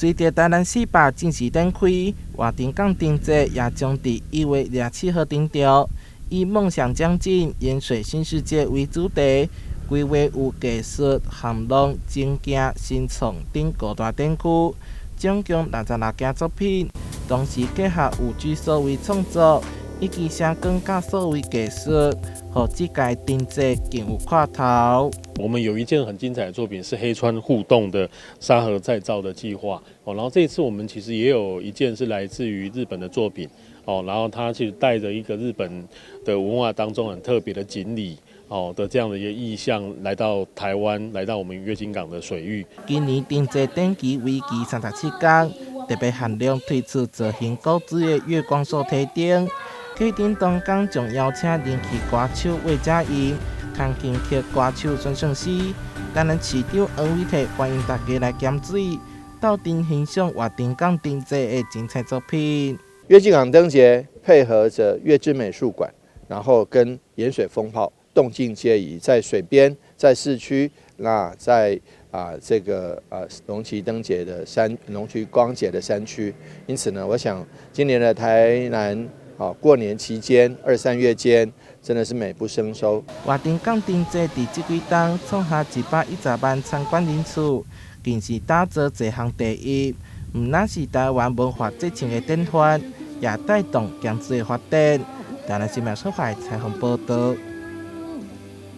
随着台南市场正式展开，活丁港灯节也将伫1月27号登场，以梦想将近盐水新世界为主题，规划有艺术、含农、景景、新创等5大展区，总共66件作品，同时结合有机所谓创作以及声光甲所谓艺术，让这届灯节更有看头。我们有一件很精彩的作品是黑川互动的沙盒再造的计划然后这一次我们其实也有一件是来自于日本的作品然后它其实带着一个日本的文化当中很特别的锦鲤的这样的一个意象来到台湾，来到我们月津港的水域。今年灯节展期为期37天，特别限量推出造型高致的月光素提灯。启程当天将邀请人气歌手魏佳莹、康琴曲歌手孙盛熙，台南市长黄伟綽欢迎大家来咸水，到场欣赏活丁港灯节的精彩作品。月津港灯节配合着月之美术馆，然后跟盐水风炮动静皆宜，在水边，在市区，那在这个龙旗灯节的龙旗光节的山区，因此呢，我想今年的台南过年期间2、3月间，真的是美不胜收。活丁港灯节伫这几天创下110万参观人次，更是打造一项第一。唔那是台湾文化节庆的典范，也带动经济的发展。台南新闻所采访报道。